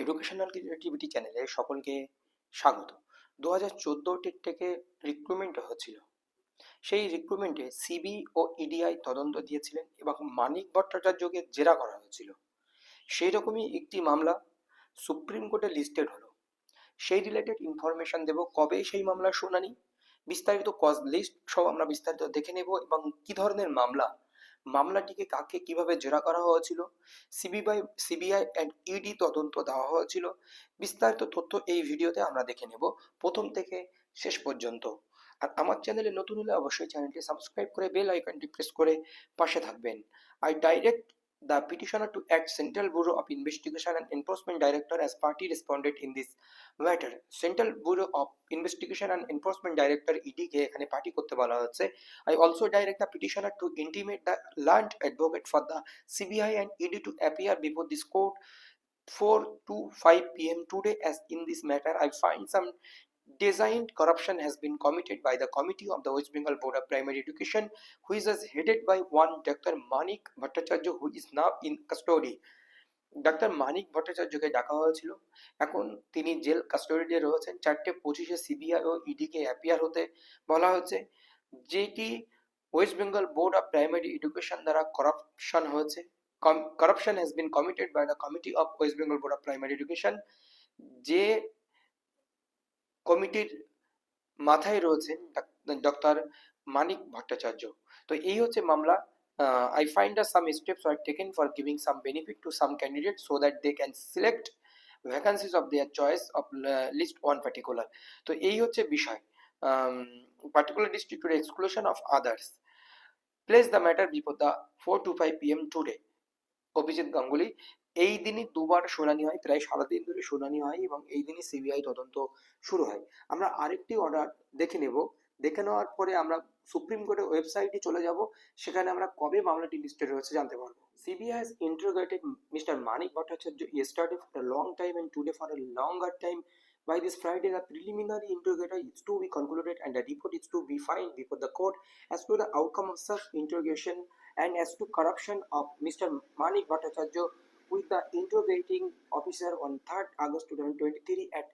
Educational creativity চ্যানেলে সকলকে স্বাগত। 2014 টেট থেকে রিক্রুটমেন্ট হচ্ছিল। সেই রিক্রুটমেন্টে সিবি ও ইডিআই তদন্ত দিয়েছিলেন এবং মানিক ভট্টাচার্যকে জেরা করা হয়েছিল। সেই রকমই একটি মামলা সুপ্রিম কোর্টে লিস্টেড হলো। সেই রিলেটেড ইনফরমেশন দেব, কবে সেই মামলার শুনানি, বিস্তারিত কজ লিস্ট সব আমরা বিস্তারিত দেখে নেব এবং কি ধরনের মামলাটিকে কাকে কিভাবে জেরা করা হয়েছিল, সিবিআই অ্যান্ড ইডি তদন্ত দেওয়া হয়েছিল, বিস্তারিত তথ্য এই ভিডিওতে আমরা দেখে নেব প্রথম থেকে শেষ পর্যন্ত। আর আমার চ্যানেলে নতুন হলে অবশ্যই চ্যানেলটি সাবস্ক্রাইব করে বেল আইকনটি প্রেস করে পাশে থাকবেন। I direct the petitioner to act Central Bureau of Investigation and Enforcement Director as party responded in this matter. Central Bureau of Investigation and Enforcement Director ED কে এখানে পার্টি করতে বলা হচ্ছে। I also direct the petitioner to intimate the learned advocate for the CBI and ED to appear before this court 4 to 5 p.m. today, as in this matter I find some designed corruption has been committed by the committee of the West Bengal Board of Primary Education, which is headed by one Dr. Manik Bhattacharya, who is now in custody. Doctor Manik ভট্টাচার্যকে ডাকা হয়েছিল, এখন তিনি jail কাস্টডিতে রয়েছেন। 4:25 CBI ও ED কে appear হতে বলা হয়েছে, যেটি West Bengal Board of Primary Education দ্বারা করাপশন হয়েছে। corruption has been committed by the committee of West Bengal Board of Primary Education, যে কমিটির মাথায় রয়েছেন ডক্টর মানিক ভট্টাচার্য। তো এই হচ্ছে মামলা। I find that some steps were taken for giving some benefit to some candidates so that they can select vacancies of their choice of list one particular. তো এই হচ্ছে বিষয়। Particular district to the exclusion of others. Place the matter before the 4 to 5 p.m. today. Abhijit Ganguly, এই দিনই দুবার শুনানি হয়, প্রায় সারাদিন ধরে শুনানি হয় এবং এই দিনই সিবিআই তদন্ত শুরু হয়। আমরা আরেকটি অর্ডার দেখে নেব, দেখে নেওয়ার পরে আমরা সুপ্রিম কোর্টের ওয়েবসাইটে চলে যাব, সেখানে আমরা কবে মামলাটি লিস্টেড রয়েছে জানতে পারবো। CBI has interrogated Mr. Manik Bhattacharya yesterday for a long time and today for a longer time. By this Friday, the preliminary interrogation is to be concluded and the report is to be filed before the court. As to the outcome of such interrogation and as to corruption of Mr. Manik Bhattacharya with the interrogating officer on 3rd August 2023 at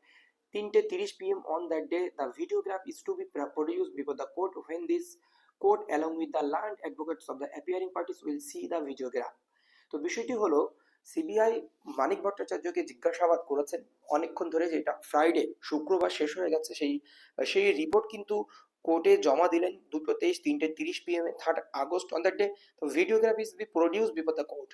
3:30 p.m. on that day, the videograph is to be produced before the court when this court along with the learned advocates of the appearing parties will see the videograph. তো বিষয়টি হলো, CBI মানিক ভট্টাচার্যকে জিজ্ঞাসাবাদ করেছেন অনেকক্ষণ ধরে, যেটা Friday শুক্রবার শেষ হয়ে গেছে। সেই রিপোর্ট কিন্তু কোর্টে জমা দিলেন 2:23, 3:30 p.m. 3rd August on that day. তো videograph is be produce before the court.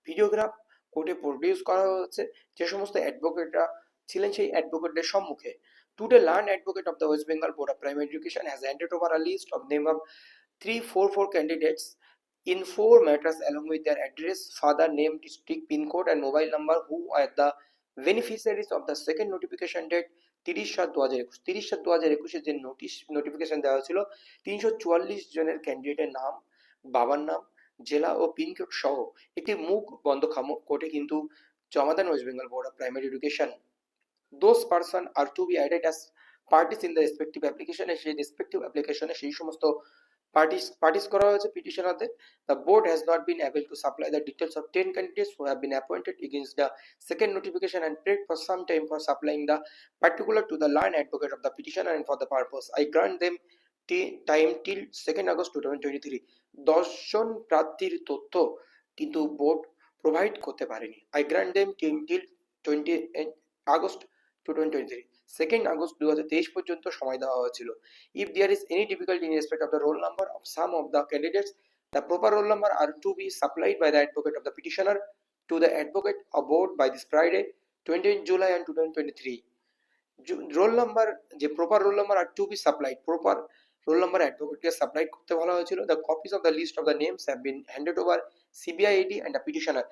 Videograph কোর্টে প্রডিউস করা হচ্ছে যে সমস্ত অ্যাডভোকেটরা ছিলেন সেই অ্যাডভোকেটদের সম্মুখে। Today, learned advocate of the West Bengal Board of Primary Education has handed over a list of name of 344 candidates in 4 matters along with their address, father name, district, pin code and mobile number who are the beneficiaries of the second notification date 30/7/2021। 30/7/2021 যে notification দেওয়া হয়েছিল, 344 জনের ক্যান্ডিডেটের নাম, বাবার নাম, জেলা ও pin code সহ একটি মুখ বন্ধ খামক কোর্টে কিন্তু জমা দেন West Bengal Board of Primary Education. Those persons are to be added as parties in the respective application, সেই respective application সেই সমস্ত parties করা হয়েছে পিটিশনারদের। The board has not been able to supply the details of 10 candidates who have been appointed against the second notification and prayed for some time for supplying the particular to the learned advocate of the petitioner and for the purpose. I grant them time till 2nd August 2023. 10 জন প্রার্থীর তথ্য কিন্তু board provide করতে পারেনি। I grant them time till 20 August 2023, 2nd August 2023 পর্যন্ত সময় দেওয়া হয়েছিল। If there is any difficulty in respect of the roll number of some of the candidates, the proper roll number are to be supplied by the advocate of the petitioner to the advocate of board by this Friday, 20 July and 2023. Roll number, যে proper roll number are to be supplied, proper roll number advocate K supply করতে বলা হয়েছিল। The copies of the list of the names have been handed over CBI, ED and the petitioner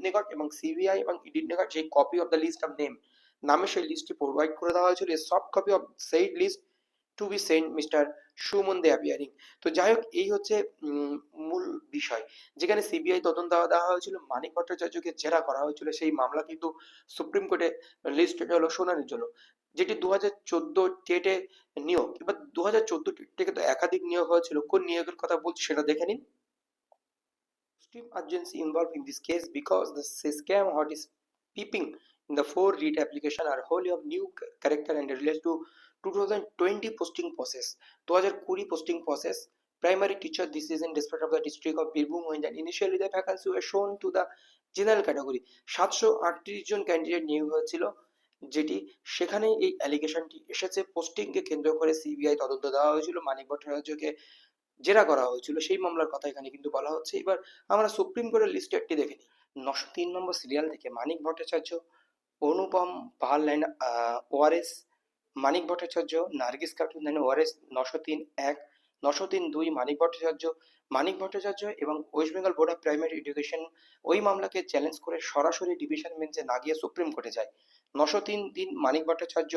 নিকট এবং CBI এবং ইডির নিকট সেই copy of the list of name, নামে সেই লিস্টটি প্রোভাইড করে দেওয়া হয়েছিল। সফট কপি অফ সেই list to be send mister Suman Dey appearing. তো যাই হোক, এই হচ্ছে মূল বিষয়, যেখানে সিবিআই তদন্ত দেওয়া হয়েছিল, মানিক ভট্টাচার্যকে জেরা করা হয়েছিল। সেই মামলা কিন্তু সুপ্রিম কোর্টে লিস্টেড হলো শুনানির জন্য, যেটি 2014 টেটে নিয়োগ। এবার 2014 টেট থেকে তো একাধিক নিয়োগ হয়েছিল, কোন নিয়োগের কথা বলছি সেটা দেখে নিন। Extreme urgency involved in this case because the scam what is peeping The four writ application are wholly of new character and relates to 2020 posting process. 2020 posting process. Primary teacher, this is in respect of the district of Birbhum, when that initially the vacancy were shown to the general category 738 জন candidate নিয়োগ হয়েছিল, যেটি সেখানে এই অ্যালিগেশনটি এসেছে। পোস্টিংকে কেন্দ্র করে CBI তদন্ত দেওয়া হয়েছিল, মানিক ভট্টাচার্যকে জেরা করা হয়েছিল, সেই মামলার কথা এখানে কিন্তু বলা হচ্ছে। এবার আমরা সুপ্রিম কোর্টের লিস্টেডটি দেখে নিই। 903 নম্বর সিরিয়াল থেকে Manik Bhattacharya, Anupam Pal and ORS, Manik Bhattacharya, Nargis Khatun and ORS 903-1, 903-2 Manik Bhattacharya. Manik Bhattacharya এবং West Bengal Board of Primary Education ওই মামলাকে চ্যালেঞ্জ করে সরাসরি ডিভিশন বেঞ্চে না গিয়ে সুপ্রিম কোর্টে যায়। 903-3 Manik Bhattacharya,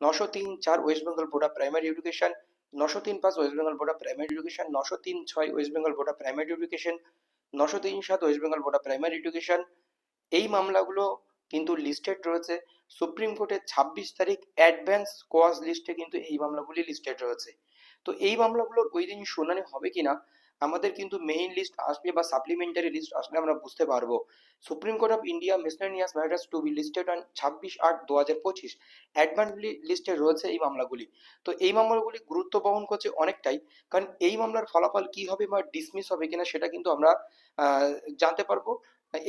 903-4 West Bengal Board of Primary Education, 903-5 West Bengal Board of Primary Education, 903-6 West Bengal Board of Primary Education, 903-7 West Bengal Board of Primary Education. এই মামলাগুলো কিন্তু লিস্টেড রয়েছে সুপ্রিম কোর্টের 26 তারিখ অ্যাডভান্স কোয়াজ লিস্টে, কিন্তু এই মামলাগুলি লিস্টেড রয়েছে। তো এই মামলাগুলোর ওই দিন শুনানি হবে কিনা, আমাদের কিন্তু মেইন লিস্ট আসবে বা সাপ্লিমেন্টারি লিস্ট আসলে আমরা বুঝতে পারবো। Supreme Court of India miscellaneous matters to be listed on 26/8/2025 advance লিস্টে রয়েছে এই মামলাগুলি। তো এই মামলাগুলি গুরুত্ব বহন করছে অনেকটাই, কারণ এই মামলার ফলাফল কি হবে বা ডিসমিস হবে কিনা সেটা কিন্তু আমরা জানতে পারবো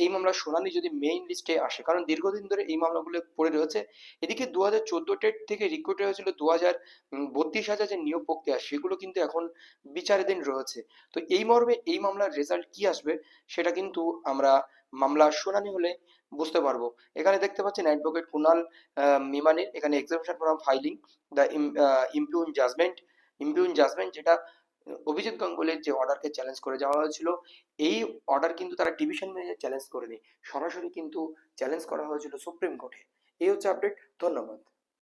এই মামলার শুনানি যদি মেইন লিস্টে আসে, কারণ দীর্ঘদিন ধরে এই মামলাগুলো পড়ে রয়েছে। এদিকে 2014 টেট থেকে রিক্রুট হয়েছিল 32,000 যে নিয়োগ প্রক্রিয়া, সেগুলো কিন্তু এখন বিচারাধীন রয়েছে। তো এই মর্মে এই মামলার রেজাল্ট কি আসবে সেটা কিন্তু আমরা মামলার শুনানি হলে বুঝতে পারবো। এখানে দেখতে পাচ্ছেন অ্যাডভোকেট কুনাল মিমানির এখানে examination from filing the impugn judgment, যেটা অভিজিৎ গাঙ্গুলির যে অর্ডারকে চ্যালেঞ্জ করে যাওয়া হয়েছিল, এই অর্ডার কিন্তু তারা ডিভিশন বেঞ্চে চ্যালেঞ্জ করেনি, সরাসরি কিন্তু চ্যালেঞ্জ করা হয়েছিল সুপ্রিম কোর্টে। এই হচ্ছে আপডেট। ধন্যবাদ।